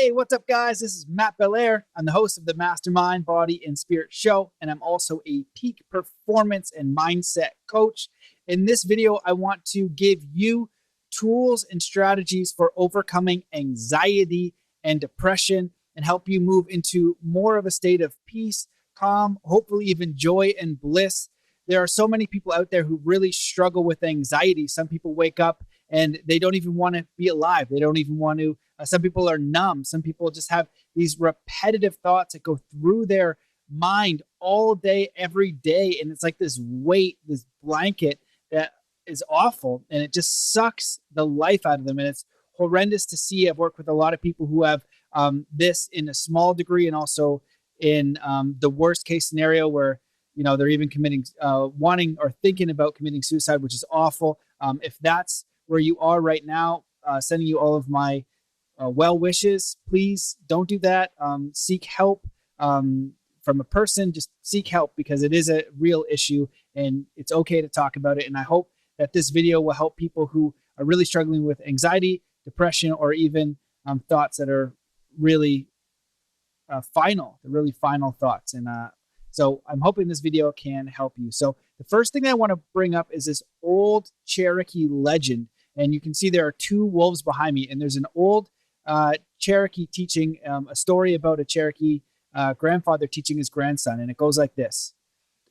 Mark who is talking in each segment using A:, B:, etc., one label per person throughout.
A: Hey, what's up, guys? This is Matt Belair. I'm the host of the Mastermind Body and Spirit Show, and I'm also a peak performance and mindset coach. In this video, I want to give you tools and strategies for overcoming anxiety and depression and help you move into more of a state of peace, calm, hopefully even joy and bliss. There are so many people out there who really struggle with anxiety. Some people wake up and they don't even want to be alive. They don't even want to. Some people are numb. Some people just have these repetitive thoughts that go through their mind all day, every day. And it's like this weight, this blanket that is awful. And it just sucks the life out of them. And it's horrendous to see. I've worked with a lot of people who have this in a small degree and also in the worst case scenario where they're even committing, wanting or thinking about committing suicide, which is awful. If that's where you are right now, sending you all of my well wishes. Please don't do that. Seek help from a person. Just seek help because it is a real issue and it's okay to talk about it. And I hope that this video will help people who are really struggling with anxiety, depression, or even thoughts that are really final. The really final thoughts. And so I'm hoping this video can help you. So the first thing I want to bring up is this old Cherokee legend. And you can see there are two wolves behind me. And there's an old Cherokee teaching a story about a Cherokee grandfather teaching his grandson. And it goes like this.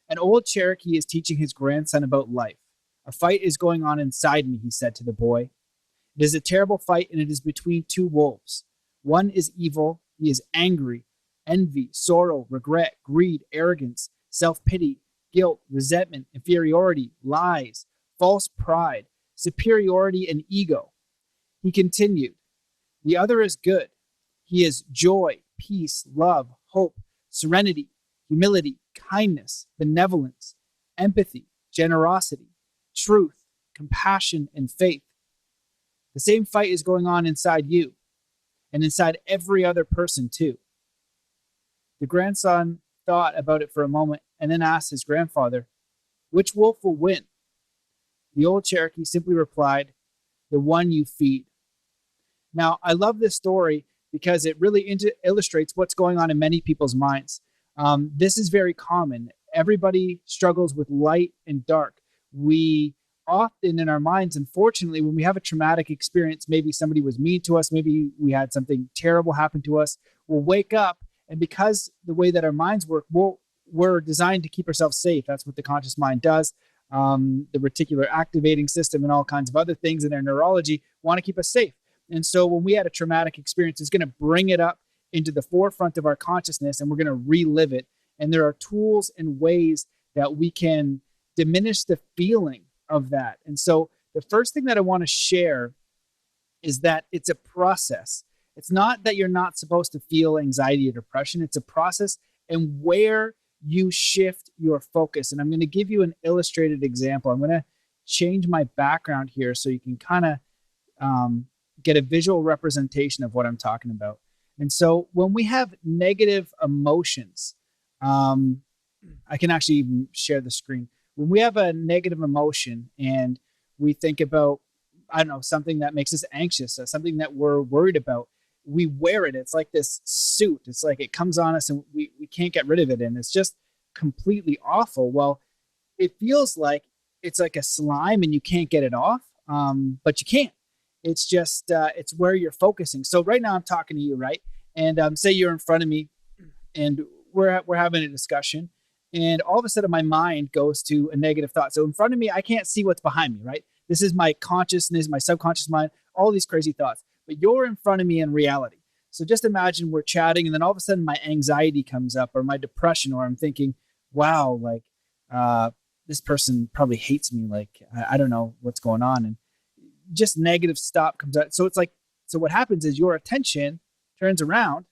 A: An old Cherokee is teaching his grandson about life. A fight is going on inside me, he said to the boy. It is a terrible fight, and it is between two wolves. One is evil. He is angry. Envy, sorrow, regret, greed, arrogance, self-pity, guilt, resentment, inferiority, lies, false pride, superiority, and ego. He continued, the other is good. He is joy, peace, love, hope, serenity, humility, kindness, benevolence, empathy, generosity, truth, compassion, and faith. The same fight is going on inside you and inside every other person too. The grandson thought about it for a moment and then asked his grandfather, which wolf will win? The old Cherokee simply replied, the one you feed. Now, I love this story because it really illustrates what's going on in many people's minds. This is very common. Everybody struggles with light and dark. We often in our minds, unfortunately, when we have a traumatic experience, maybe somebody was mean to us, maybe we had something terrible happen to us, we'll wake up. And because the way that our minds work, we're designed to keep ourselves safe. That's what the conscious mind does. The reticular activating system and all kinds of other things in our neurology want to keep us safe. And so when we had a traumatic experience, it's going to bring it up into the forefront of our consciousness and we're going to relive it. And there are tools and ways that we can diminish the feeling of that. And so the first thing that I want to share is that it's a process. It's not that you're not supposed to feel anxiety or depression. It's a process and where you shift your focus. And I'm going to give you an illustrated example. I'm going to change my background here so you can kind of get a visual representation of what I'm talking about. And so when we have negative emotions, I can actually even share the screen. When we have a negative emotion and we think about, something that makes us anxious, something that we're worried about, we wear it. It's like this suit. It's like it comes on us and we can't get rid of it. And it's just completely awful. Well, it feels like it's like a slime and you can't get it off, but you can't. It's just, it's where you're focusing. So right now I'm talking to you, right? And say you're in front of me and we're having a discussion and all of a sudden my mind goes to a negative thought. So in front of me, I can't see what's behind me, right? This is my consciousness, my subconscious mind, all these crazy thoughts. But you're in front of me in reality. So just imagine we're chatting and then all of a sudden my anxiety comes up or my depression, or I'm thinking, wow, like this person probably hates me. Like, I don't know what's going on. And just negative stuff comes out. So it's like, so what happens is your attention turns around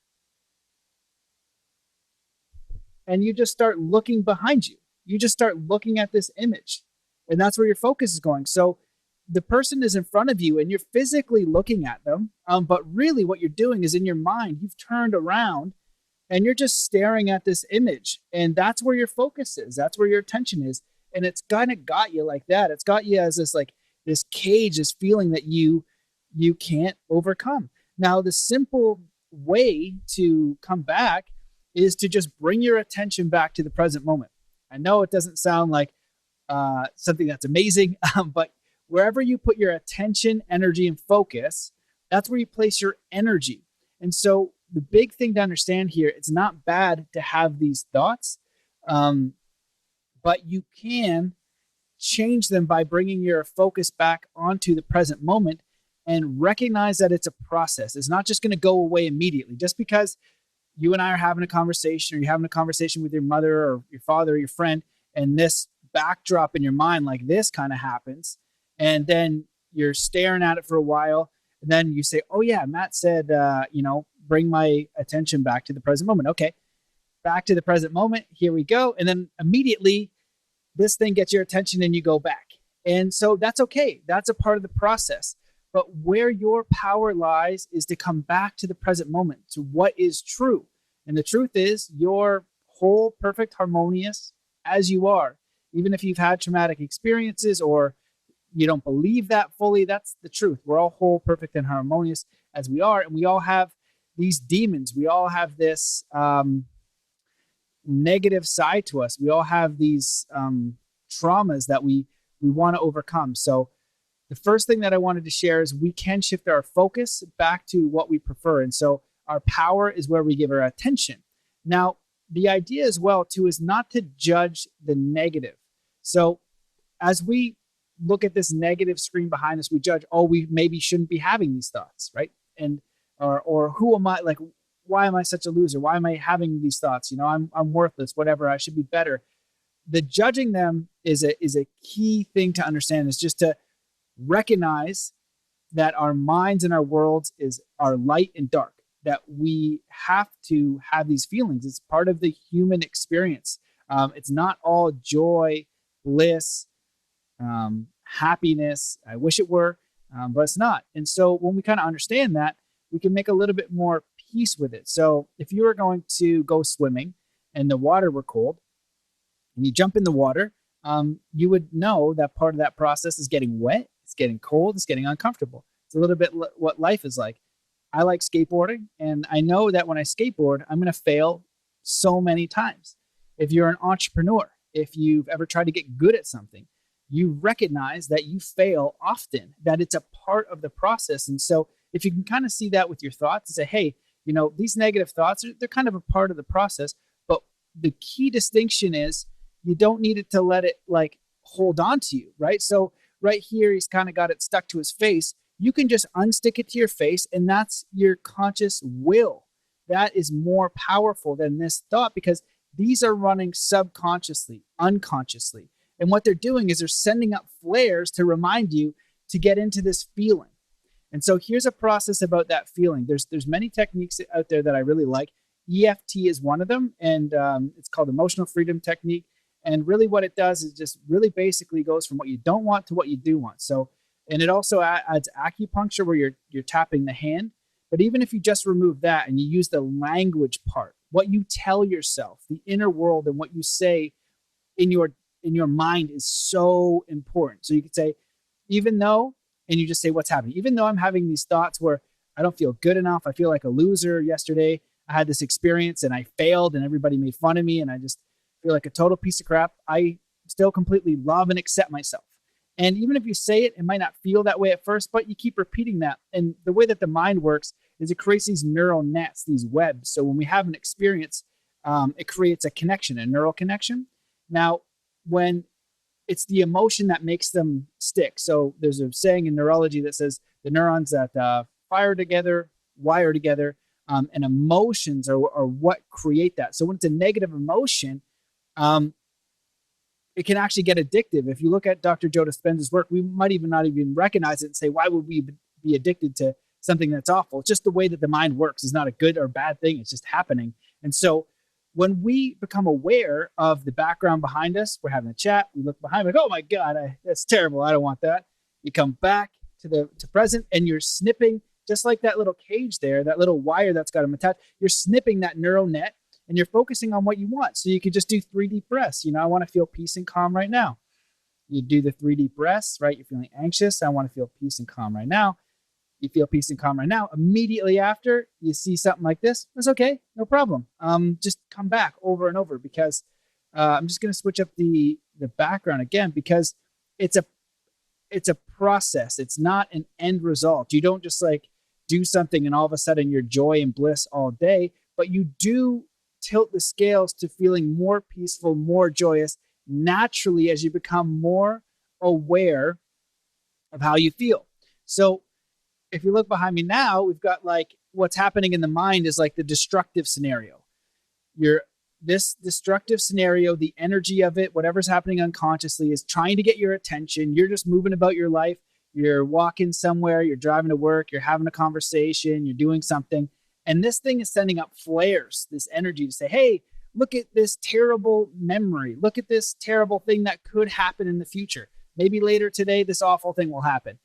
A: and you just start looking behind you. You just start looking at this image and that's where your focus is going. So the person is in front of you and you're physically looking at them. But really what you're doing is in your mind, you've turned around and you're just staring at this image. And that's where your focus is. That's where your attention is. And it's kind of got you like that. It's got you as this, like this cage, this feeling that you can't overcome. Now, the simple way to come back is to just bring your attention back to the present moment. I know it doesn't sound like something that's amazing, but wherever you put your attention, energy, and focus, that's where you place your energy. And so the big thing to understand here, it's not bad to have these thoughts, but you can change them by bringing your focus back onto the present moment and recognize that it's a process. It's not just going to go away immediately. Just because you and I are having a conversation, or you're having a conversation with your mother or your father or your friend, and this backdrop in your mind like this kind of happens, and then you're staring at it for a while, and then you say, oh yeah, Matt said, bring my attention back to the present moment. Okay, back to the present moment. Here we go. And then immediately this thing gets your attention and you go back. And so that's okay. That's a part of the process. But where your power lies is to come back to the present moment, to what is true. And the truth is, you're whole, perfect, harmonious as you are. Even if you've had traumatic experiences or you don't believe that fully, that's the truth. We're all whole, perfect, and harmonious as we are. And we all have these demons. We all have this negative side to us. We all have these traumas that we want to overcome. So the first thing that I wanted to share is we can shift our focus back to what we prefer. And so our power is where we give our attention. Now, the idea as well, too, is not to judge the negative. So as we look at this negative screen behind us, we judge, oh, we maybe shouldn't be having these thoughts, right? And or who am I? Like, why am I such a loser? Why am I having these thoughts? I'm worthless, whatever. I should be better. The judging them is a key thing to understand, is just to recognize that our minds and our worlds are light and dark, that we have to have these feelings. It's part of the human experience. It's not all joy, bliss, happiness. I wish it were, but it's not. And so when we kind of understand that, we can make a little bit more peace with it. So if you were going to go swimming and the water were cold and you jump in the water, you would know that part of that process is getting wet, it's getting cold, it's getting uncomfortable. It's a little bit what life is like. I like skateboarding, and I know that when I skateboard, I'm going to fail so many times. If you're an entrepreneur, if you've ever tried to get good at something, you recognize that you fail often, that it's a part of the process. And so if you can kind of see that with your thoughts and say, hey, these negative thoughts, they're kind of a part of the process. But the key distinction is you don't need it to let it like hold on to you, right? So right here, he's kind of got it stuck to his face. You can just unstick it to your face, and that's your conscious will. That is more powerful than this thought, because these are running subconsciously, unconsciously. And what they're doing is they're sending up flares to remind you to get into this feeling. And so here's a process about that feeling. There's many techniques out there that I really like. EFT is one of them, and it's called Emotional Freedom Technique. And really what it does is just really basically goes from what you don't want to what you do want. So, and it also adds acupuncture where you're tapping the hand. But even if you just remove that and you use the language part, what you tell yourself, the inner world, and what you say in your mind is so important. So you could say, even though, and you just say what's happening. Even though I'm having these thoughts where I don't feel good enough, I feel like a loser. Yesterday, I had this experience and I failed and everybody made fun of me and I just feel like a total piece of crap. I still completely love and accept myself. And even if you say it, it might not feel that way at first, but you keep repeating that. And the way that the mind works is it creates these neural nets, these webs. So when we have an experience, it creates a connection, a neural connection. Now, when it's the emotion that makes them stick. So there's a saying in neurology that says the neurons that fire together, wire together, and emotions are what create that. So when it's a negative emotion, it can actually get addictive. If you look at Dr. Joe Dispenza's work, we might even not even recognize it and say, why would we be addicted to something that's awful? It's just the way that the mind works. It's not a good or bad thing. It's just happening. And so when we become aware of the background behind us, we're having a chat, we look behind, like, oh my God, that's terrible. I don't want that. You come back to present and you're snipping, just like that little cage there, that little wire that's got them attached. You're snipping that neural net and you're focusing on what you want. So you could just do 3 deep breaths. I want to feel peace and calm right now. You do the 3 deep breaths, right? You're feeling anxious. I want to feel peace and calm right now. You feel peace and calm right now. Immediately after you see something like this, that's okay, no problem. Just come back over and over, because I'm just going to switch up the background again, because it's a it's a process. It's not an end result. You don't just like do something and all of a sudden you're joy and bliss all day, but you do tilt the scales to feeling more peaceful, more joyous naturally as you become more aware of how you feel. So if you look behind me now, we've got like what's happening in the mind is like the destructive scenario. You're This destructive scenario, the energy of it, whatever's happening unconsciously, is trying to get your attention. You're just moving about your life. You're walking somewhere, you're driving to work, you're having a conversation, you're doing something. And this thing is sending up flares, this energy to say, hey, look at this terrible memory. Look at this terrible thing that could happen in the future. Maybe later today, this awful thing will happen.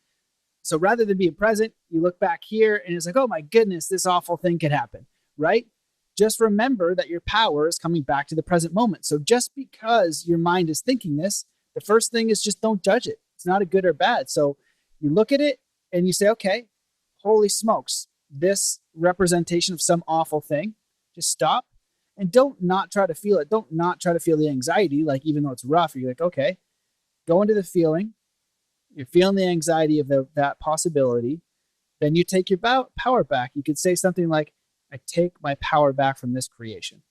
A: So rather than being present, you look back here and it's like, oh my goodness, this awful thing could happen, right? Just remember that your power is coming back to the present moment. So just because your mind is thinking this, the first thing is just don't judge it. It's not a good or bad. So you look at it and you say, okay, holy smokes, this representation of some awful thing, just stop and don't not try to feel it. Don't not try to feel the anxiety. Like, even though it's rough, you're like, okay, go into the feeling. You're feeling the anxiety of that possibility. Then you take your power back. You could say something like, I take my power back from this creation.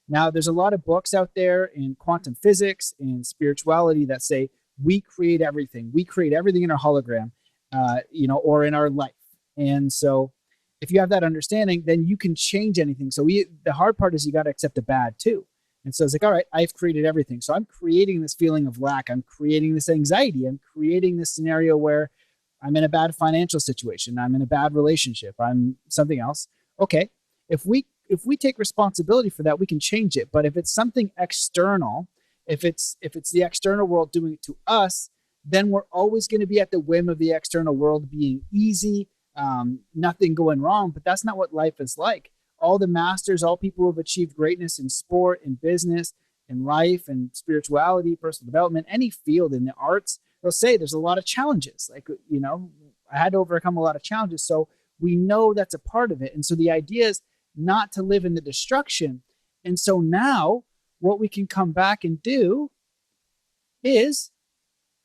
A: Now, there's a lot of books out there in quantum physics and spirituality that say we create everything. We create everything in our hologram, or in our life. And so if you have that understanding, then you can change anything. So the hard part is you got to accept the bad too. And so it's like, all right, I've created everything. So I'm creating this feeling of lack. I'm creating this anxiety. I'm creating this scenario where I'm in a bad financial situation. I'm in a bad relationship. I'm something else. Okay. If we take responsibility for that, we can change it. But if it's something external, if it's the external world doing it to us, then we're always going to be at the whim of the external world being easy, nothing going wrong. But that's not what life is like. All the masters, all people who have achieved greatness in sport, in business, in life, and spirituality, personal development, any field in the arts, they'll say there's a lot of challenges. Like, I had to overcome a lot of challenges. So we know that's a part of it. And so the idea is not to live in the destruction. And so now what we can come back and do is,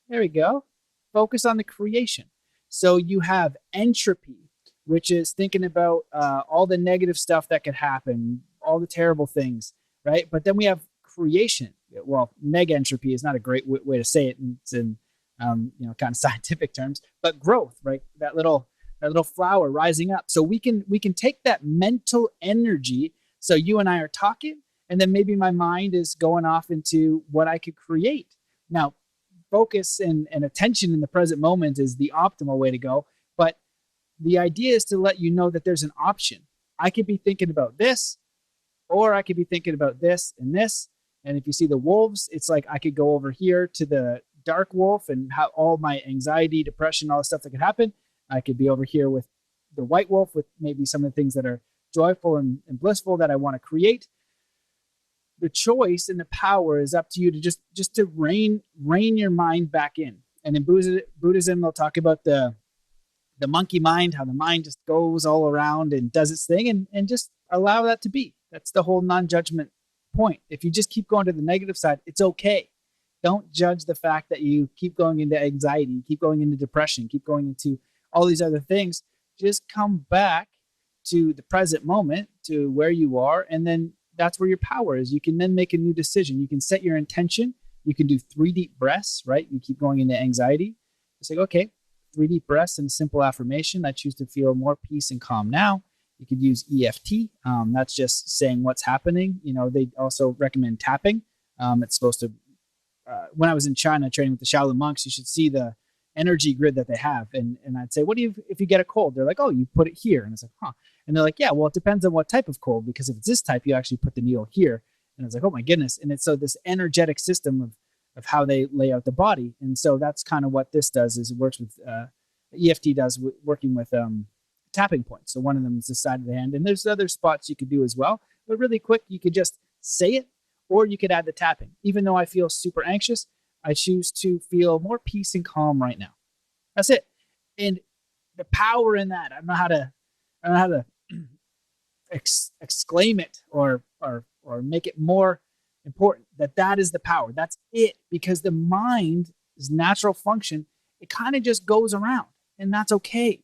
A: there we go, focus on the creation. So you have entropy, which is thinking about all the negative stuff that could happen, all the terrible things, right? But then we have creation. Well, neg entropy is not a great way to say it. It's in kind of scientific terms, but growth, right? That little flower rising up. So we can take that mental energy. So you and I are talking, and then maybe my mind is going off into what I could create. Now, focus and attention in the present moment is the optimal way to go. But the idea is to let you know that there's an option. I could be thinking about this, or I could be thinking about this and this. And if you see the wolves, it's like I could go over here to the dark wolf and have all my anxiety, depression, all the stuff that could happen. I could be over here with the white wolf, with maybe some of the things that are joyful and blissful that I want to create. The choice and the power is up to you to just to rein your mind back in. And in Buddhism, they'll talk about the monkey mind, how the mind just goes all around and does its thing, and just allow that to be. That's the whole non-judgment point. If you just keep going to the negative side, it's okay. Don't judge the fact that you keep going into anxiety, keep going into depression, keep going into all these other things. Just come back to the present moment, to where you are, and then that's where your power is. You can then make a new decision. You can set your intention. You can do 3 deep breaths, right? You keep going into anxiety. It's like, okay, 3 deep breaths and a simple affirmation. I choose to feel more peace and calm now. You could use EFT. That's just saying what's happening. They also recommend tapping. It's supposed to, when I was in China training with the Shaolin monks, you should see the energy grid that they have. And I'd say, what do you, if you get a cold? They're like, oh, you put it here. And it's like, huh. And they're like, yeah, well, it depends on what type of cold, because if it's this type, you actually put the needle here. And I was like, oh my goodness. And it's so this energetic system of how they lay out the body. And so that's kind of what this does, is it works with, EFT does working with tapping points. So one of them is the side of the hand, and there's other spots you could do as well. But really quick, you could just say it, or you could add the tapping. Even though I feel super anxious, I choose to feel more peace and calm right now. That's it. And the power in that. I don't know how to exclaim it or make it more important, that is the power. That's it, because the mind's natural function, it kind of just goes around, and that's okay.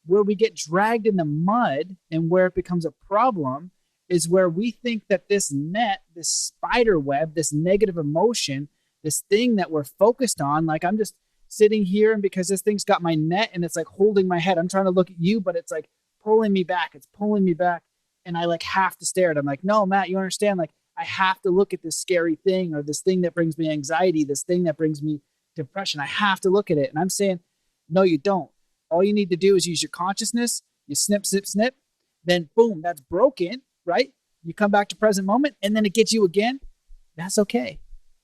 A: Where we get dragged in the mud and where it becomes a problem is where we think that this net, this spider web, this negative emotion, this thing that we're focused on, like I'm just sitting here, and because this thing's got my net and it's like holding my head, I'm trying to look at you, but it's like pulling me back. It's pulling me back. And I like have to stare at it. I'm like, no, Matt, you understand? Like, I have to look at this scary thing, or this thing that brings me anxiety, this thing that brings me depression. I have to look at it. And I'm saying, no, you don't. All you need to do is use your consciousness. You snip, snip, snip. Then boom, that's broken, right? You come back to present moment, and then it gets you again. That's okay.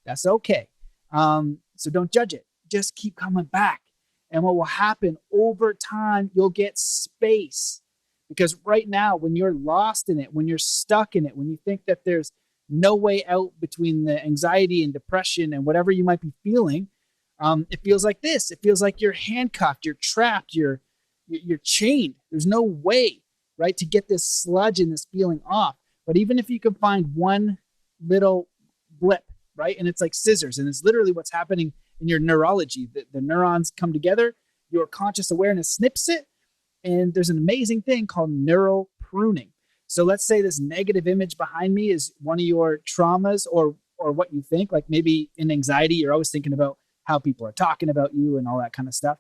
A: That's okay. So don't judge it. Just keep coming back. And what will happen over time, you'll get space. Because right now, when you're lost in it, when you're stuck in it, when you think that there's no way out between the anxiety and depression and whatever you might be feeling, it feels like this. It feels like you're handcuffed, you're trapped, you're chained. There's no way, right, to get this sludge and this feeling off. But even if you can find one little blip, right, and it's like scissors, and it's literally what's happening in your neurology. The neurons come together, your conscious awareness snips it, and there's an amazing thing called neural pruning. So let's say this negative image behind me is one of your traumas, or what you think. Like maybe in anxiety, you're always thinking about how people are talking about you and all that kind of stuff.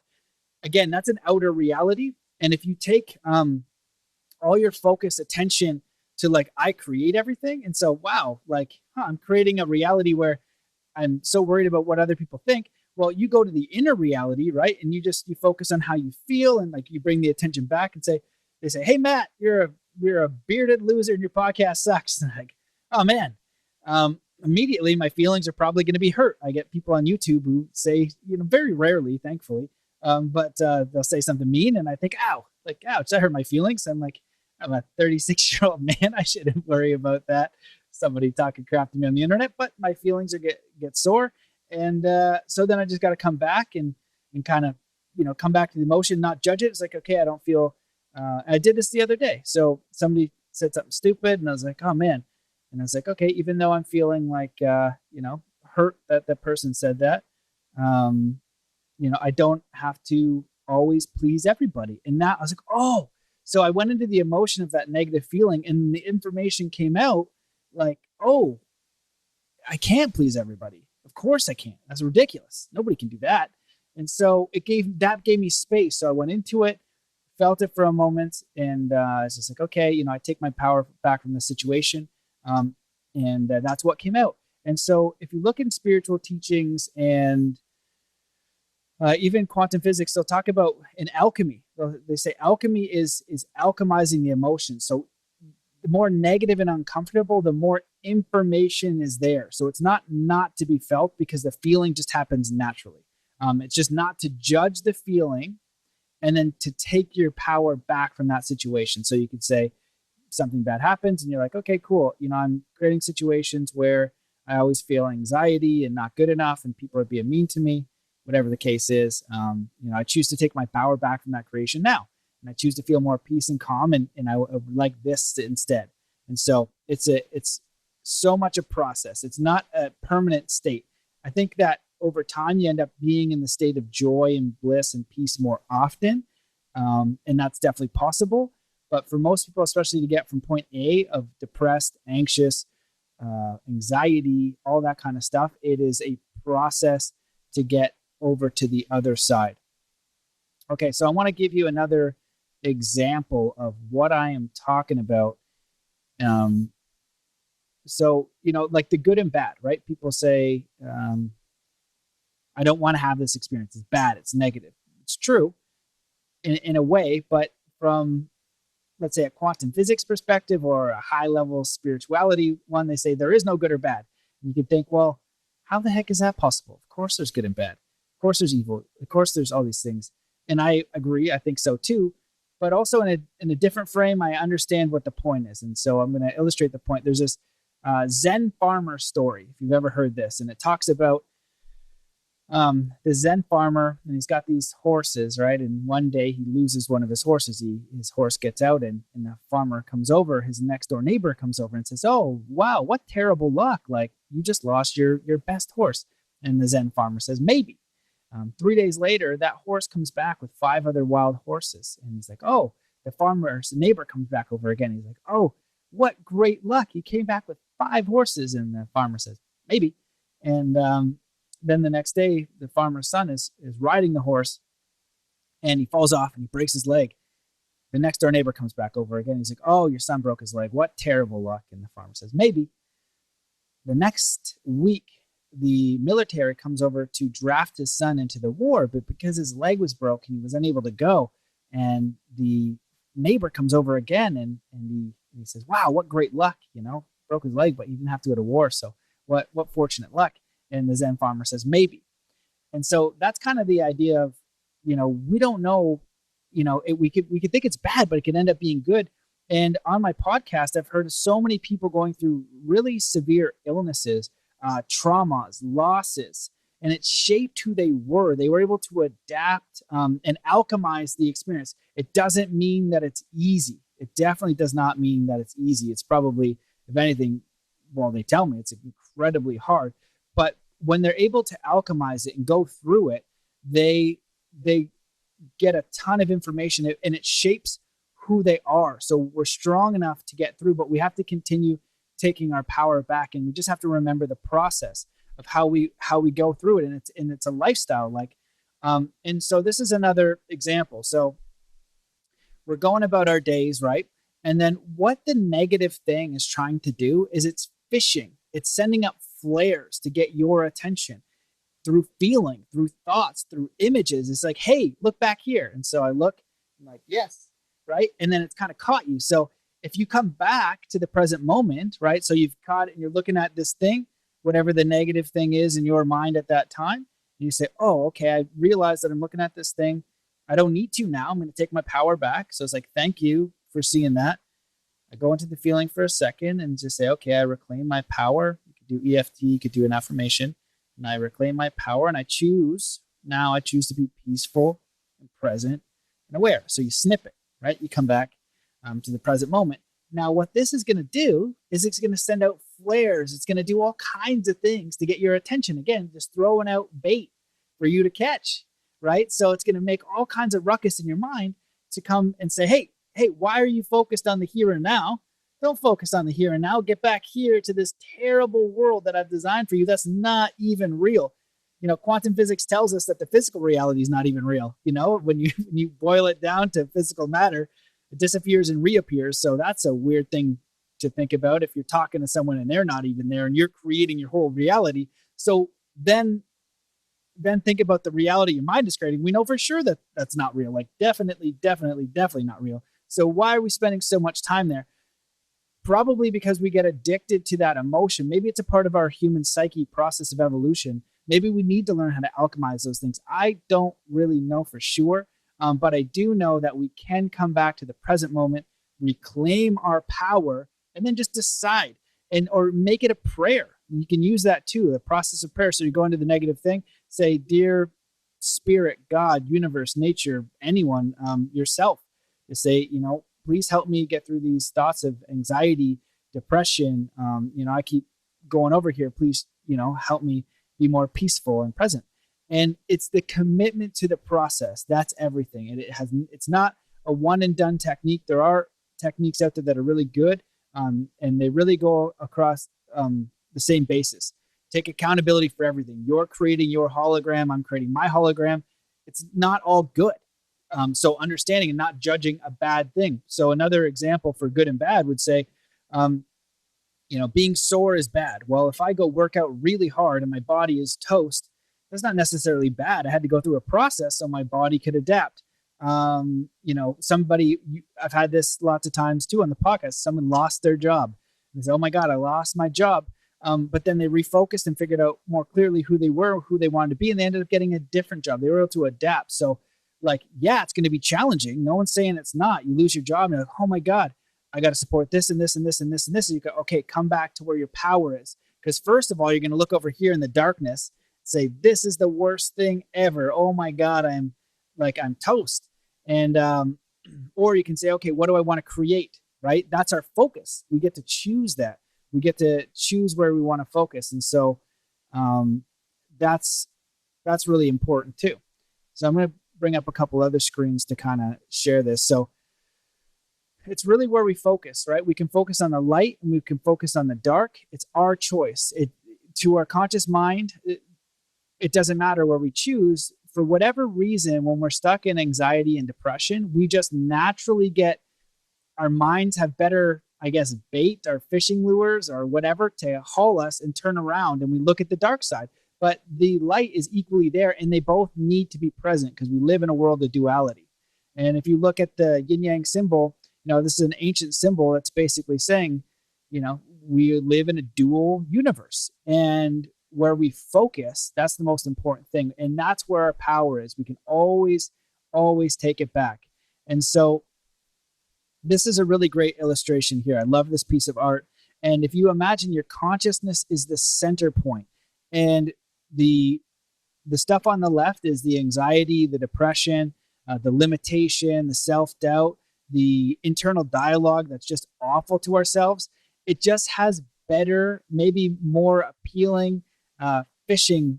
A: Again, that's an outer reality. And if you take all your focus, attention to like, I create everything. And so, wow, like, I'm creating a reality where I'm so worried about what other people think. Well, you go to the inner reality, right? And you focus on how you feel, and like you bring the attention back and they say, hey, Matt, you're a bearded loser and your podcast sucks. And I'm like, oh man. Immediately my feelings are probably going to be hurt. I get people on YouTube who say, very rarely, thankfully, but they'll say something mean, and I think, ouch, that hurt my feelings. I'm like, I'm a 36-year-old man. I shouldn't worry about that. Somebody talking crap to me on the internet, but my feelings are get sore. And so then I just got to come back and kind of, come back to the emotion, not judge it. It's like, okay, I don't feel, I did this the other day. So somebody said something stupid, and I was like, oh man. And I was like, okay, even though I'm feeling like, hurt that the person said that, I don't have to always please everybody. And that I was like, oh, so I went into the emotion of that negative feeling, and the information came out like, oh, I can't please everybody. Of course I can't. That's ridiculous. Nobody can do that. And so it gave me space. So I went into it, felt it for a moment, and I was just like, okay, I take my power back from the situation. And that's what came out. And so if you look in spiritual teachings and even quantum physics, they'll talk about in alchemy. They say alchemy is alchemizing the emotions. So the more negative and uncomfortable, the more information is there. So it's not to be felt, because the feeling just happens naturally. It's just not to judge the feeling, and then to take your power back from that situation. So you could say something bad happens and you're like, okay, cool. I'm creating situations where I always feel anxiety and not good enough, and people are being mean to me, whatever the case is. I choose to take my power back from that creation now. And I choose to feel more peace and calm, and I would like this instead. And so it's so much a process. It's not a permanent state. I think that over time you end up being in the state of joy and bliss and peace more often. And that's definitely possible. But for most people, especially to get from point A of depressed, anxious, anxiety, all that kind of stuff, it is a process to get over to the other side. Okay, so I want to give you another example of what I am talking about. So, like the good and bad, right? People say, I don't want to have this experience. It's bad. It's negative. It's true in a way, but from, let's say, a quantum physics perspective or a high level spirituality one, they say there is no good or bad. And you could think, well, how the heck is that possible? Of course there's good and bad. Of course there's evil. Of course there's all these things. And I agree. I think so too. But also in a different frame, I understand what the point is. And so I'm going to illustrate the point. There's this Zen farmer story, if you've ever heard this. And it talks about The Zen farmer, and he's got these horses, right? And one day he loses one of his horses. His horse gets out, and the farmer comes over. His next door neighbor comes over and says, "Oh, wow, what terrible luck! Like you just lost your best horse." And the Zen farmer says, "Maybe." 3 days later, that horse comes back with five other wild horses, and he's like, "Oh." The farmer's neighbor comes back over again. He's like, "Oh, what great luck! You came back with five horses." And the farmer says, "Maybe." And then the next day, the farmer's son is riding the horse, and he falls off and he breaks his leg. The next door neighbor comes back over again. He's like, "Oh, your son broke his leg. What terrible luck." And the farmer says, "Maybe." The next week, the military comes over to draft his son into the war, but because his leg was broken, he was unable to go. And the neighbor comes over again, and he says, "Wow, what great luck! Broke his leg, but he didn't have to go to war. So what fortunate luck." And the Zen farmer says, "Maybe." And so that's kind of the idea of, we don't know, we could think it's bad, but it can end up being good. And on my podcast, I've heard of so many people going through really severe illnesses, traumas, losses, and it shaped who they were. They were able to adapt and alchemize the experience. It doesn't mean that it's easy. It definitely does not mean that it's easy. It's probably, if anything, well, they tell me it's incredibly hard. But when they're able to alchemize it and go through it, they get a ton of information, and it shapes who they are. So we're strong enough to get through, but we have to continue taking our power back, and we just have to remember the process of how we go through it, and it's a lifestyle. And so this is another example. So we're going about our days, right? And then what the negative thing is trying to do is it's fishing. It's sending up flares to get your attention through feeling, through thoughts, through images. It's like, "Hey, look back here." And so I look, I'm like, "Yes," right? And then it's kind of caught you. So if you come back to the present moment, right? So you've caught it and you're looking at this thing, whatever the negative thing is in your mind at that time, and you say, "Oh, okay, I realize that I'm looking at this thing. I don't need to now. I'm going to take my power back." So it's like, "Thank you for seeing that." I go into the feeling for a second and just say, "Okay, I reclaim my power." You could do EFT, you could do an affirmation. And I reclaim my power, and I choose to be peaceful and present and aware. So you snip it, right? You come back to the present moment. Now, what this is going to do is it's going to send out flares. It's going to do all kinds of things to get your attention. Again, just throwing out bait for you to catch, right? So it's going to make all kinds of ruckus in your mind to come and say, hey, why are you focused on the here and now? Don't focus on the here and now. Get back here to this terrible world that I've designed for you. That's not even real. Quantum physics tells us that the physical reality is not even real. When you boil it down to physical matter, it disappears and reappears. So that's a weird thing to think about if you're talking to someone and they're not even there and you're creating your whole reality. So then think about the reality your mind is creating. We know for sure that that's not real. Like definitely not real. So why are we spending so much time there? Probably because we get addicted to that emotion. Maybe it's a part of our human psyche process of evolution. Maybe we need to learn how to alchemize those things. I don't really know for sure, but I do know that we can come back to the present moment, reclaim our power, and then just decide or make it a prayer. You can use that too, the process of prayer. So you go into the negative thing, say, "Dear Spirit, God, universe, nature, anyone, yourself," to say, "Please help me get through these thoughts of anxiety, depression. I keep going over here. Please, help me be more peaceful and present." And it's the commitment to the process. That's everything. And it's not a one and done technique. There are techniques out there that are really good. And they really go across the same basis. Take accountability for everything. You're creating your hologram. I'm creating my hologram. It's not all good. So understanding and not judging a bad thing. So another example for good and bad would say, being sore is bad. Well, if I go work out really hard and my body is toast, that's not necessarily bad. I had to go through a process so my body could adapt. I've had this lots of times too on the podcast. Someone lost their job. And they say, "Oh my God, I lost my job." But then they refocused and figured out more clearly who they were, who they wanted to be, and they ended up getting a different job. They were able to adapt. So it's going to be challenging. No one's saying it's not. You lose your job and you're like, "Oh my God, I got to support this and this and this and this and this." And you go, okay, come back to where your power is. Because first of all, you're going to look over here in the darkness say, this is the worst thing ever. Oh my God, I'm toast. And, or you can say, okay, what do I want to create? Right? That's our focus. We get to choose that. We get to choose where we want to focus. And so, um, that's, that's really important too. So I'm going to bring up a couple other screens to kind of share this. So it's really where we focus, right? We can focus on the light and we can focus on the dark. It's our choice. To our conscious mind, it doesn't matter where we choose. For whatever reason, when we're stuck in anxiety and depression, we just naturally get, our minds have better, I guess, bait or fishing lures or whatever to haul us and turn around, and we look at the dark side. But the light is equally there, and they both need to be present because we live in a world of duality. And if you look at the yin yang symbol, this is an ancient symbol that's basically saying, we live in a dual universe. And where we focus, that's the most important thing. And that's where our power is. We can always, always take it back. And so this is a really great illustration here. I love this piece of art. And if you imagine your consciousness is the center point, and the stuff on the left is the anxiety, the depression, the limitation, the self-doubt, the internal dialogue that's just awful to ourselves. It just has better, maybe more appealing fishing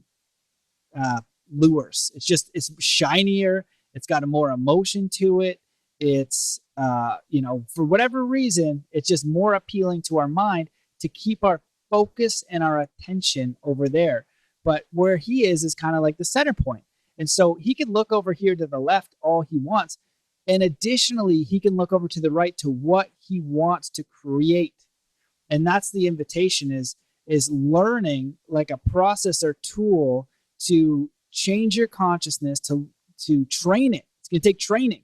A: lures. It's shinier. It's got a more emotion to it. It's, for whatever reason, it's just more appealing to our mind to keep our focus and our attention over there. But where he is kind of like the center point. And so he can look over here to the left all he wants. And additionally, he can look over to the right to what he wants to create. And that's the invitation, is learning like a process or tool to change your consciousness, to train it. It's going to take training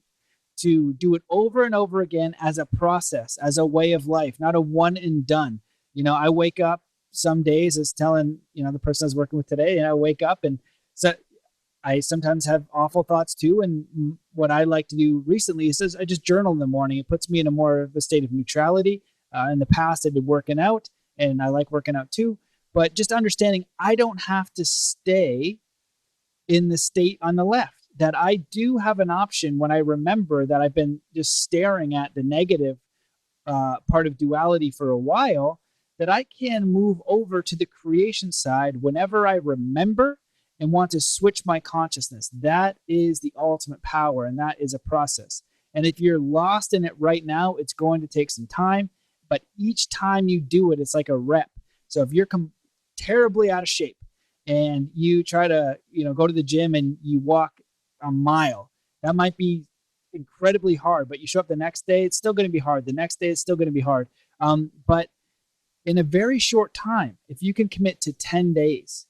A: to do it over and over again as a process, as a way of life, not a one and done. I wake up some days, as telling, the person I was working with today, and I wake up, and so I sometimes have awful thoughts too. And what I like to do recently is I just journal in the morning. It puts me in a more of a state of neutrality. In the past, I did working out, and I like working out too. But just understanding I don't have to stay in the state on the left, that I do have an option when I remember that I've been just staring at the negative part of duality for a while, that I can move over to the creation side whenever I remember and want to switch my consciousness. That is the ultimate power, and that is a process. And if you're lost in it right now, it's going to take some time, but each time you do it, it's like a rep. So if you're terribly out of shape and you try to, go to the gym and you walk a mile, that might be incredibly hard, but you show up the next day, it's still going to be hard. The next day, it's still going to be hard. But in a very short time, if you can commit to 10 days,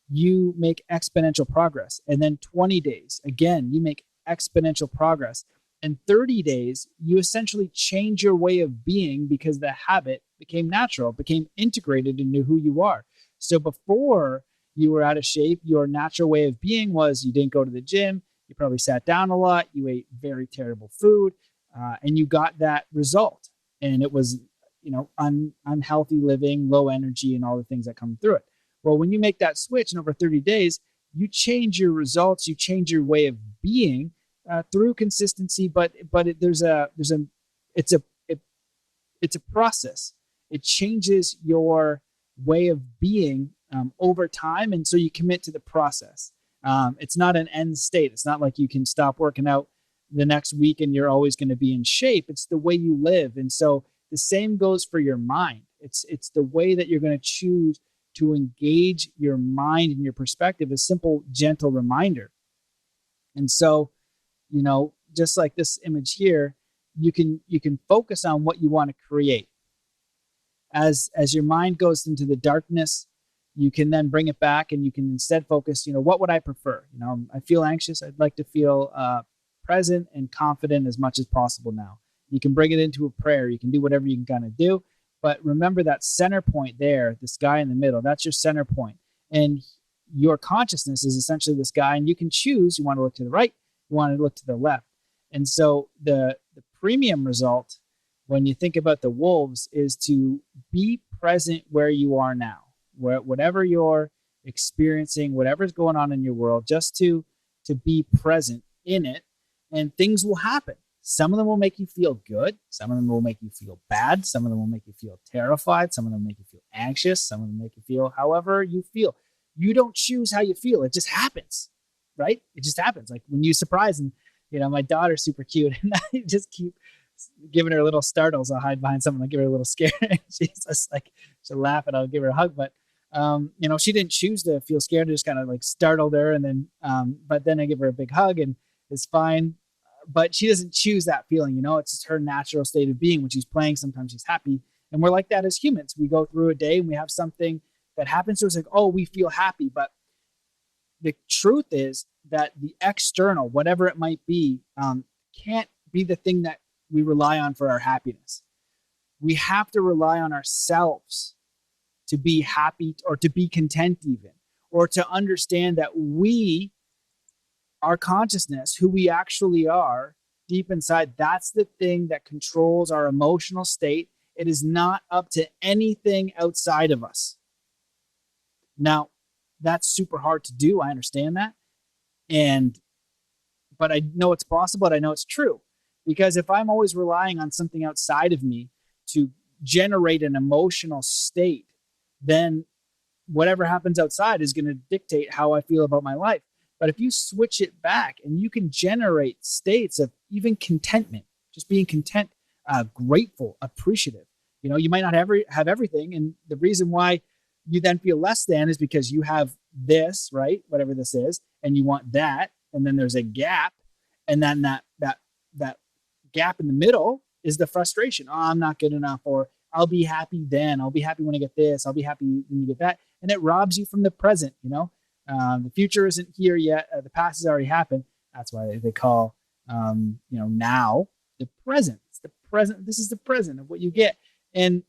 A: you make exponential progress. And then 20 days, again, you make exponential progress. And 30 days, you essentially change your way of being because the habit became natural, became integrated into who you are. So before you were out of shape, your natural way of being was you didn't go to the gym, you probably sat down a lot, you ate very terrible food, and you got that result. And it was, unhealthy living, low energy, and all the things that come through it. Well, when you make that switch in over 30 days, you change your results, you change your way of being through consistency. But it's a process. It changes your way of being over time, and so you commit to the process. It's not an end state. It's not like you can stop working out the next week and you're always going to be in shape. It's the way you live, and so the same goes for your mind. It's the way that you're going to choose to engage your mind and your perspective, a simple, gentle reminder. And so, just like this image here, you can focus on what you want to create. As your mind goes into the darkness, you can then bring it back and you can instead focus, what would I prefer? I feel anxious. I'd like to feel present and confident as much as possible now. You can bring it into a prayer. You can do whatever you can kind of do. But remember that center point there, this guy in the middle, that's your center point. And your consciousness is essentially this guy, and you can choose, you want to look to the right, you want to look to the left. And so the premium result, when you think about the wolves, is to be present where you are now, whatever your experiencing whatever's going on in your world, just to be present in it, and things will happen. Some of them will make you feel good. Some of them will make you feel bad. Some of them will make you feel terrified. Some of them make you feel anxious. Some of them make you feel however you feel. You don't choose how you feel. It just happens, right? It just happens. Like when you surprise, and my daughter's super cute, and I just keep giving her little startles. I'll hide behind someone. I'll give her a little scare. She's just like, she'll laugh and I'll give her a hug. But she didn't choose to feel scared. I just kind of like startled her, and then, but then I give her a big hug, and it's fine. But she doesn't choose that feeling. It's just her natural state of being. When she's playing, sometimes she's happy, and we're like that as humans. We go through a day and we have something that happens to us, like, oh, we feel happy. But the truth is that the external, whatever it might be, can't be the thing that we rely on for our happiness. We have to rely on ourselves to be happy, or to be content even, or to understand that our consciousness, who we actually are deep inside, that's the thing that controls our emotional state. It is not up to anything outside of us. Now, that's super hard to do. I understand that. But I know it's possible, and I know it's true. Because if I'm always relying on something outside of me to generate an emotional state, then whatever happens outside is going to dictate how I feel about my life. But if you switch it back and you can generate states of even contentment, just being content, grateful, appreciative, you might not have everything. And the reason why you then feel less than is because you have this, right? Whatever this is, and you want that. And then there's a gap. And then that gap in the middle is the frustration. Oh, I'm not good enough, or I'll be happy then. I'll be happy when I get this. I'll be happy when you get that. And it robs you from the present, The future isn't here yet. The past has already happened. That's why they call, now the present. It's the present. This is the present of what you get. And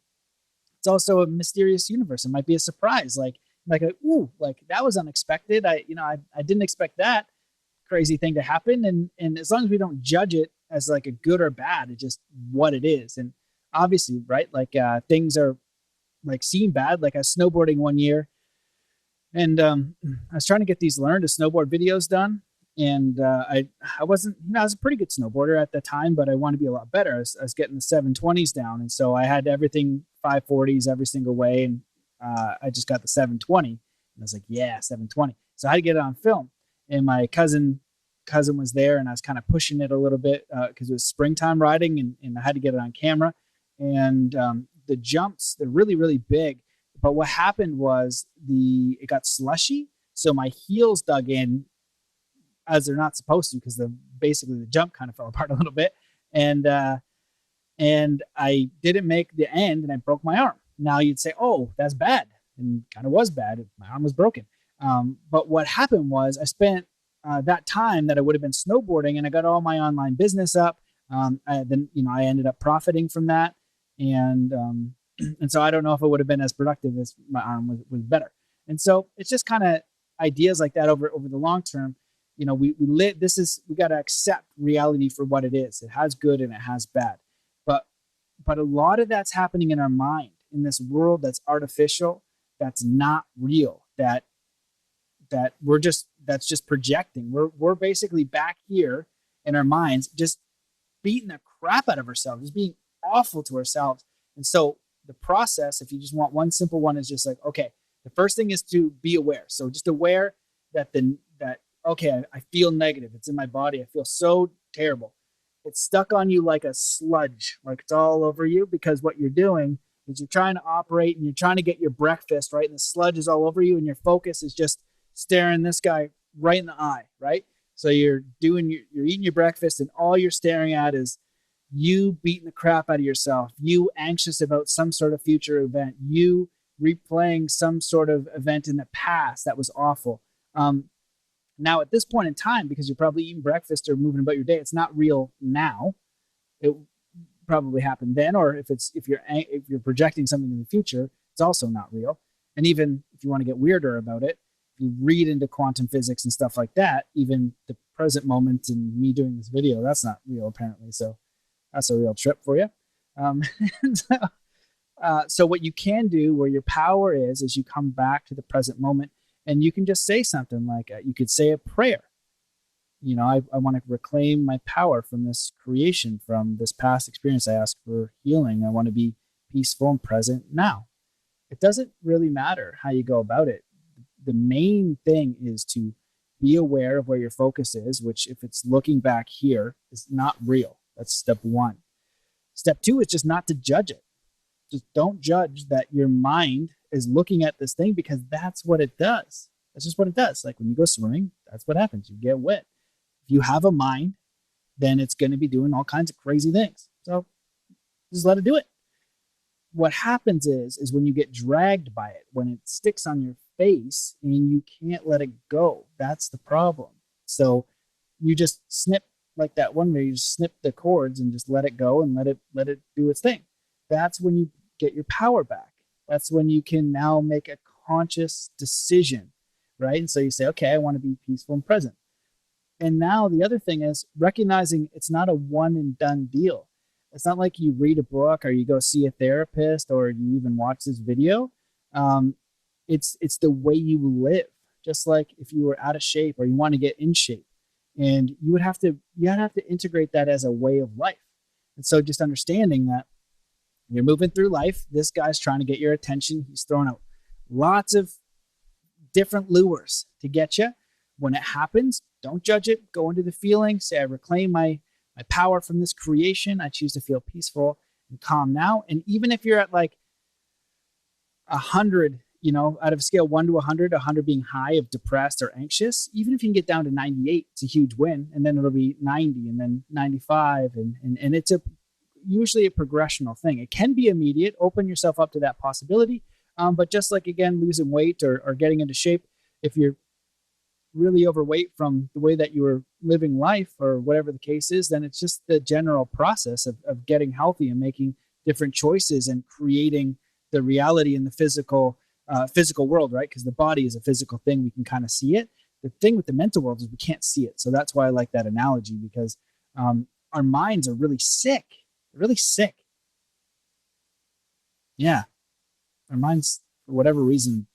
A: it's also a mysterious universe. It might be a surprise. Ooh, that was unexpected. I didn't expect that crazy thing to happen. And as long as we don't judge it as like a good or bad, it's just what it is. And obviously, right, things are like seem bad. Like I was snowboarding one year, and I was trying to get these learn to snowboard videos done. And I wasn't, I was a pretty good snowboarder at the time, but I wanted to be a lot better. I was getting the 720s down. And so I had everything 540s every single way. And I just got the 720. And I was like, yeah, 720. So I had to get it on film. And my cousin was there, and I was kind of pushing it a little bit because it was springtime riding, and I had to get it on camera. And the jumps, they're really, really big. But what happened was it got slushy. So my heels dug in as they're not supposed to, because basically the jump kind of fell apart a little bit. And I didn't make the end, and I broke my arm. Now you'd say, oh, that's bad. And kind of was bad. My arm was broken. But what happened was I spent that time that I would have been snowboarding, and I got all my online business up. I ended up profiting from that. And so I don't know if it would have been as productive as my arm was better. And so it's just kind of ideas like that over the long term. We got to accept reality for what it is. It has good and it has bad. But a lot of that's happening in our mind, in this world that's artificial, that's not real, that's just projecting. We're basically back here in our minds, just beating the crap out of ourselves, just being awful to ourselves. And so the process, if you just want one simple one, is just like, okay, the first thing is to be aware. So just aware that okay, I feel negative. It's in my body. I feel so terrible. It's stuck on you like a sludge, like it's all over you, because what you're doing is you're trying to operate and you're trying to get your breakfast, right? And the sludge is all over you, and your focus is just staring this guy right in the eye, right? So you're eating your breakfast, and all you're staring at is you beating the crap out of yourself, you anxious about some sort of future event, you replaying some sort of event in the past that was awful. Now at this point in time, because you're probably eating breakfast or moving about your day, it's not real now. It probably happened then, or if you're projecting something in the future, it's also not real. And even if you want to get weirder about it, if you read into quantum physics and stuff like that, even the present moment and me doing this video, that's not real apparently. So that's a real trip for you. So what you can do, where your power is you come back to the present moment, And you can just say something like, you could say a prayer. I want to reclaim my power from this creation, from this past experience. I ask for healing. I want to be peaceful and present now. It doesn't really matter how you go about it. The main thing is to be aware of where your focus is, which, if it's looking back here, is not real. That's step one. Step two is just not to judge it. Just don't judge that your mind is looking at this thing, because that's what it does. That's just what it does. Like when you go swimming, that's what happens. You get wet. If you have a mind, then it's going to be doing all kinds of crazy things. So just let it do it. What happens is when you get dragged by it, when it sticks on your face and you can't let it go, that's the problem. So you just snip, like that one where you just snip the cords and just let it go and let it do its thing. That's when you get your power back. That's when you can now make a conscious decision, right? And so you say, okay, I want to be peaceful and present. And now the other thing is recognizing it's not a one and done deal. It's not like you read a book or you go see a therapist or you even watch this video. It's the way you live. Just like if you were out of shape or you want to get in shape, and you have to integrate that as a way of life. And so just understanding that you're moving through life. This guy's trying to get your attention. He's throwing out lots of different lures to get you. When it happens, don't judge it. Go into the feeling. Say, I reclaim my power from this creation. I choose to feel peaceful and calm now. And even if you're at like 100, out of a scale 1 to 100, 100 being high of depressed or anxious, even if you can get down to 98, it's a huge win. And then it'll be 90 and then 95. And it's usually a progressional thing. It can be immediate. Open yourself up to that possibility. But just like, again, losing weight or getting into shape, if you're really overweight from the way that you were living life or whatever the case is, then it's just the general process of getting healthy and making different choices and creating the reality in the physical world, right? Because the body is a physical thing. We can kind of see it. The thing with the mental world is we can't see it. So that's why I like that analogy, because our minds are really sick. Really sick. Yeah. Our minds, for whatever reason,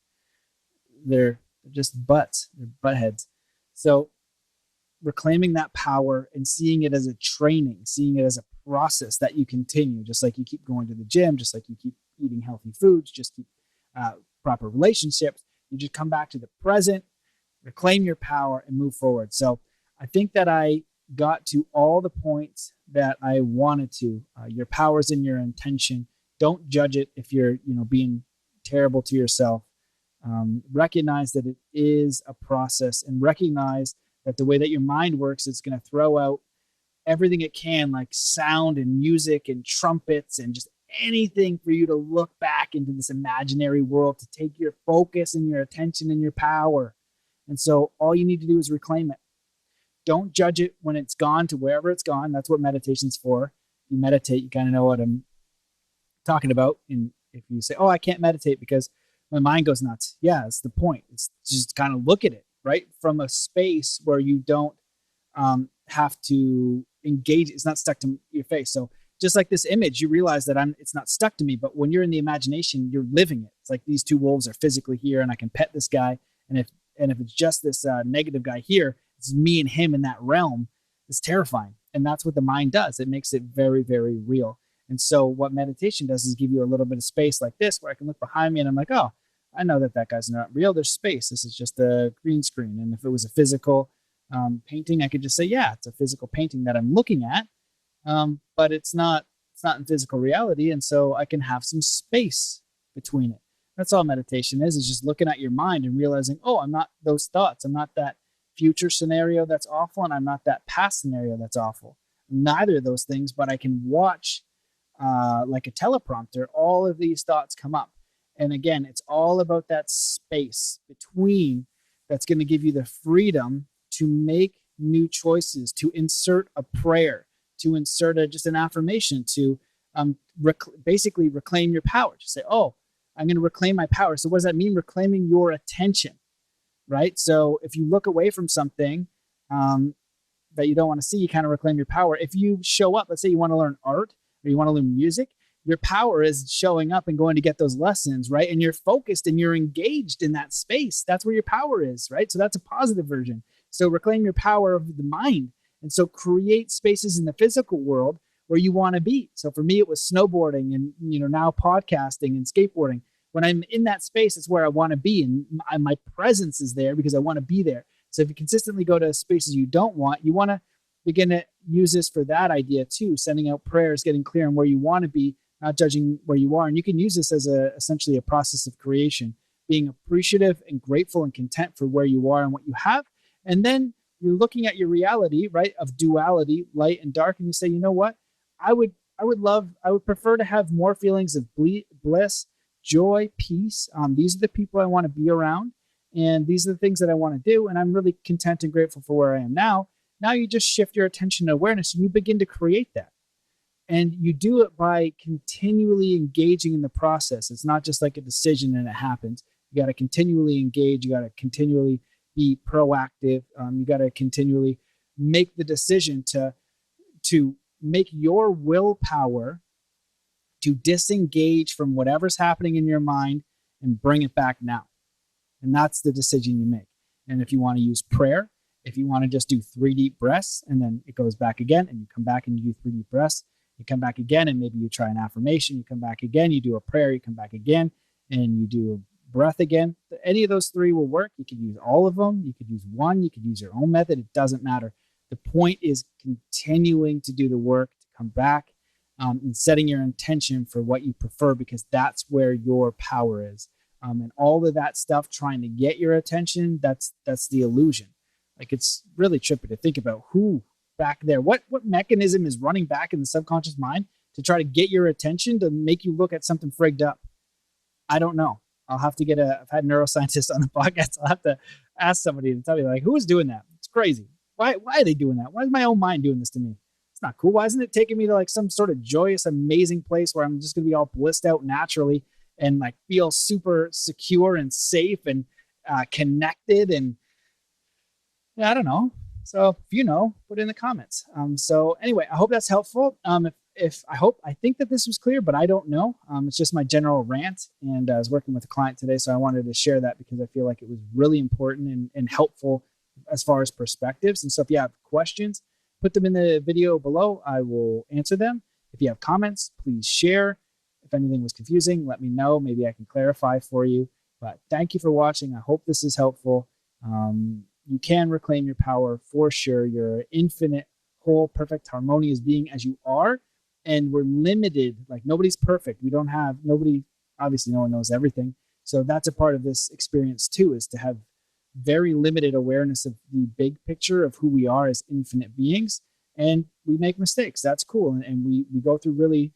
A: they're just butts. They're butt heads. So reclaiming that power and seeing it as a training, seeing it as a process that you continue, just like you keep going to the gym, just like you keep eating healthy foods, just keep proper relationships. You just come back to the present, reclaim your power, and move forward. So I think that I got to all the points that I wanted to. Your power's in your intention. Don't judge it if you're, being terrible to yourself. Recognize that it is a process, and recognize that the way that your mind works, it's going to throw out everything it can, like sound and music and trumpets and just anything for you to look back into this imaginary world to take your focus and your attention and your power. And so all you need to do is reclaim it. Don't judge it when it's gone to wherever it's gone. That's what meditation's for. You meditate, you kind of know what I'm talking about. And if you say, oh, I can't meditate because my mind goes nuts. Yeah, it's the point. It's just kind of look at it, right? From a space where you don't have to engage. It's not stuck to your face. So just like this image, you realize that it's not stuck to me, but when you're in the imagination, you're living it. It's like these two wolves are physically here and I can pet this guy. And if it's just this negative guy here, it's me and him in that realm. It's terrifying. And that's what the mind does. It makes it very, very real. And so what meditation does is give you a little bit of space like this, where I can look behind me and I'm like, oh, I know that guy's not real. There's space. This is just a green screen. And if it was a physical painting, I could just say, yeah, it's a physical painting that I'm looking at. But it's not in physical reality. And so I can have some space between it. That's all meditation is just looking at your mind and realizing, oh, I'm not those thoughts. I'm not that future scenario that's awful. And I'm not that past scenario that's awful. Neither of those things, but I can watch like a teleprompter, all of these thoughts come up. And again, it's all about that space between that's going to give you the freedom to make new choices, to insert a prayer, to insert just an affirmation, to basically reclaim your power. Just say, oh, I'm going to reclaim my power. So what does that mean? Reclaiming your attention, right? So if you look away from something that you don't want to see, you kind of reclaim your power. If you show up, let's say you want to learn art or you want to learn music, your power is showing up and going to get those lessons, right? And you're focused and you're engaged in that space. That's where your power is, right? So that's a positive version. So reclaim your power of the mind. And so create spaces in the physical world where you want to be. So for me, it was snowboarding and, now podcasting and skateboarding. When I'm in that space, it's where I want to be. And my presence is there because I want to be there. So if you consistently go to spaces you don't want, you want to begin to use this for that idea too, sending out prayers, getting clear on where you want to be, not judging where you are. And you can use this as essentially a process of creation, being appreciative and grateful and content for where you are and what you have. And then you're looking at your reality, right, of duality, light and dark, and you say, you know what? I would prefer to have more feelings of bliss, joy, peace. These are the people I want to be around, and these are the things that I want to do. And I'm really content and grateful for where I am now. Now you just shift your attention to awareness and you begin to create that. And you do it by continually engaging in the process. It's not just like a decision and it happens. You got to continually engage. You got to continually be proactive. You got to continually make the decision to make your willpower to disengage from whatever's happening in your mind and bring it back now. And that's the decision you make. And if you want to use prayer, if you want to just do 3 deep breaths and then it goes back again and you come back and you do 3 deep breaths, you come back again and maybe you try an affirmation, you come back again, you do a prayer, you come back again and you do a breath again. Any of those 3 will work. You could use all of them. You could use one. You could use your own method. It doesn't matter. The point is continuing to do the work, to come back and setting your intention for what you prefer, because that's where your power is. And all of that stuff trying to get your attention, that's the illusion. Like, it's really trippy to think about who back there, what mechanism is running back in the subconscious mind to try to get your attention to make you look at something frigged up. I don't know. I'll have to I've had neuroscientists on the podcast. I'll have to ask somebody to tell me, like, who is doing that? It's crazy. Why are they doing that? Why is my own mind doing this to me? It's not cool. Why isn't it taking me to like some sort of joyous, amazing place where I'm just going to be all blissed out naturally and like feel super secure and safe and connected? And I don't know. So if you know, put it in the comments. So anyway, I hope that's helpful. I think that this was clear, but I don't know. It's just my general rant, and I was working with a client today, so I wanted to share that because I feel like it was really important and helpful as far as perspectives. And so if you have questions, put them in the video below. I will answer them. If you have comments, please share. If anything was confusing, let me know. Maybe I can clarify for you. But thank you for watching. I hope this is helpful. You can reclaim your power for sure. You're infinite, whole, perfect, harmonious being as you are. And we're limited. Like, nobody's perfect. Obviously no one knows everything. So that's a part of this experience too, is to have very limited awareness of the big picture of who we are as infinite beings. And we make mistakes. That's cool. And we go through really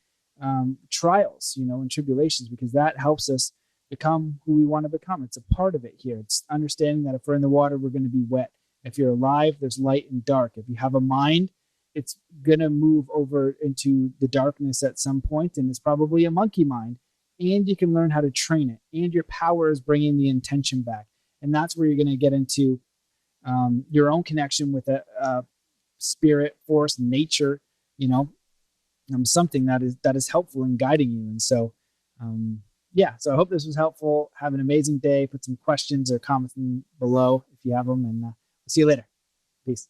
A: trials, and tribulations, because that helps us become who we want to become. It's a part of it here. It's understanding that if we're in the water, we're going to be wet. If you're alive, there's light and dark. If you have a mind, it's going to move over into the darkness at some point, and it's probably a monkey mind. And you can learn how to train it. And your power is bringing the intention back. And that's where you're going to get into your own connection with a spirit, force, nature, something that is helpful in guiding you. And so, so I hope this was helpful. Have an amazing day. Put some questions or comments below if you have them, and we'll see you later. Peace.